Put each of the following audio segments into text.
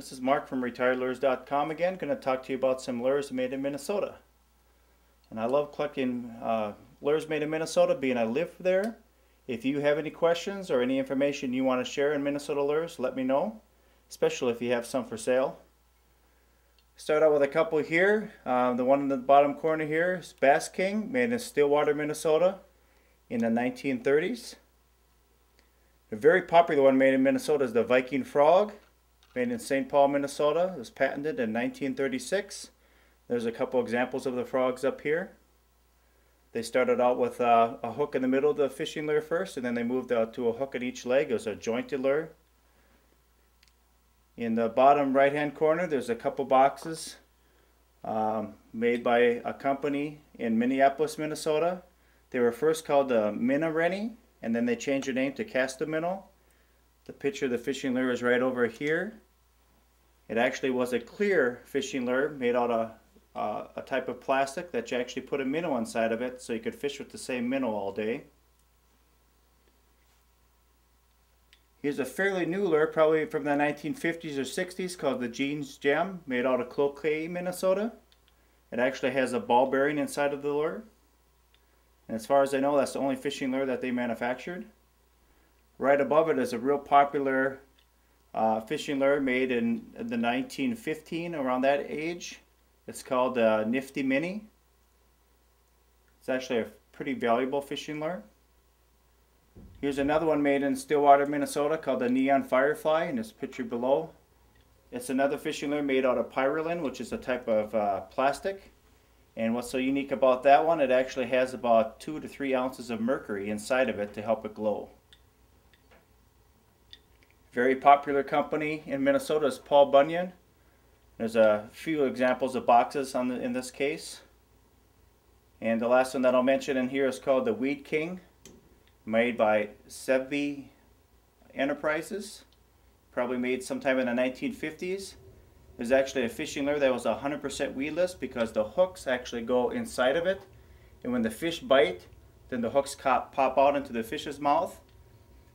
This is Mark from retiredlures.com again. Going to talk to you about some lures made in Minnesota. And I love collecting lures made in Minnesota, being I live there. If you have any questions or any information you want to share in Minnesota lures, let me know, especially if you have some for sale. Start out with a couple here. The one in the bottom corner here is Bass King, made in Stillwater, Minnesota in the 1930s. A very popular one made in Minnesota is the Viking Frog, made in St. Paul, Minnesota. It was patented in 1936. There's a couple examples of the frogs up here. They started out with a hook in the middle of the fishing lure first, and then they moved out to a hook at each leg. It was a jointed lure. In the bottom right hand corner there's a couple boxes made by a company in Minneapolis, Minnesota. They were first called the Minna-Rennie, and then they changed their name to Casta-Minnow. The picture of the fishing lure is right over here. It actually was a clear fishing lure made out of a type of plastic that you actually put a minnow inside of it so you could fish with the same minnow all day. Here's a fairly new lure, probably from the 1950s or 60s, called the Jeans Gem, made out of Cloquet, Minnesota. It actually has a ball bearing inside of the lure. And as far as I know, that's the only fishing lure that they manufactured. Right above it is a real popular fishing lure made in the 1915, around that age. It's called Nifty Mini. It's actually a pretty valuable fishing lure. Here's another one made in Stillwater, Minnesota, called the Neon Firefly, in this picture below. It's another fishing lure made out of Pyralin, which is a type of plastic. And what's so unique about that one, it actually has about 2 to 3 ounces of mercury inside of it to help it glow. Very popular company in Minnesota is Paul Bunyan. There's a few examples of boxes in this case. And the last one that I'll mention in here is called the Weed King, made by Sebby Enterprises, probably made sometime in the 1950s. There's actually a fishing lure that was 100% weedless because the hooks actually go inside of it, and when the fish bite, then the hooks pop out into the fish's mouth.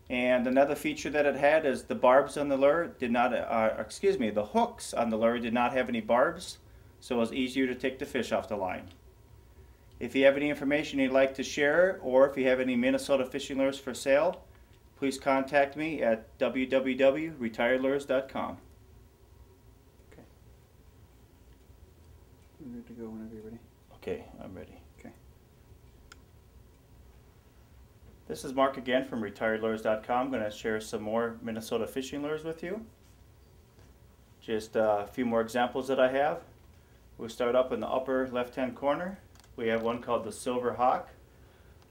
And another feature that it had is the barbs on the lure did not, the hooks on the lure did not have any barbs, so it was easier to take the fish off the line. If you have any information you'd like to share, or if you have any Minnesota fishing lures for sale, please contact me at www.retiredlures.com. Okay. You ready to go whenever you're ready? Okay, I'm ready. Okay. This is Mark again from retiredlures.com. I'm going to share some more Minnesota fishing lures with you. Just a few more examples that I have. We'll start up in the upper left-hand corner. We have one called the Silver Hawk.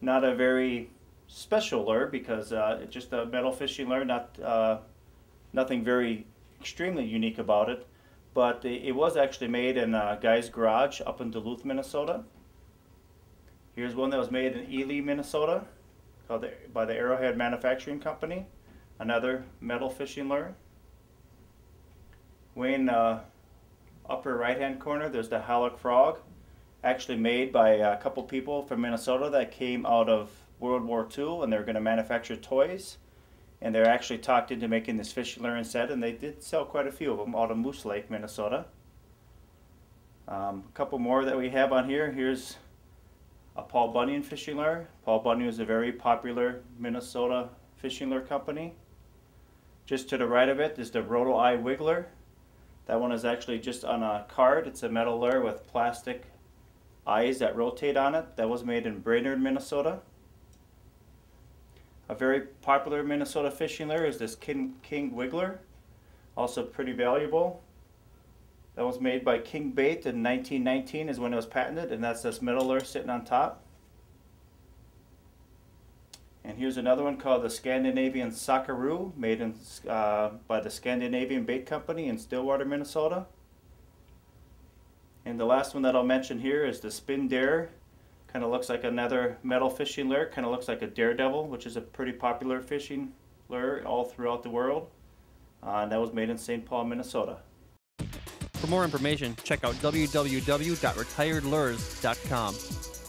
Not a very special lure because it's just a metal fishing lure, nothing very extremely unique about it. But it was actually made in a guy's garage up in Duluth, Minnesota. Here's one that was made in Ely, Minnesota, called by the Arrowhead Manufacturing Company. Another metal fishing lure. Way in the upper right-hand corner, there's the Halleck Frog, actually made by a couple people from Minnesota that came out of World War II, and they're going to manufacture toys. And they're actually talked into making this fishing lure instead, and they did sell quite a few of them out of Moose Lake, Minnesota. A couple more that we have on here. Here's a Paul Bunyan fishing lure. Paul Bunyan is a very popular Minnesota fishing lure company. Just to the right of it is the Roto Eye Wiggler. That one is actually just on a card. It's a metal lure with plastic eyes that rotate on it. That was made in Brainerd, Minnesota. A very popular Minnesota fishing lure is this King Wiggler, also pretty valuable. That was made by King Bait in 1919 is when it was patented, and that's this metal lure sitting on top. And here's another one called the Scandinavian Sockaroo, made in, by the Scandinavian Bait Company in Stillwater, Minnesota. And the last one that I'll mention here is the Spin Dare. Kind of looks like another metal fishing lure, kind of looks like a Daredevil, which is a pretty popular fishing lure all throughout the world. And that was made in St. Paul, Minnesota. For more information, check out www.retiredlures.com.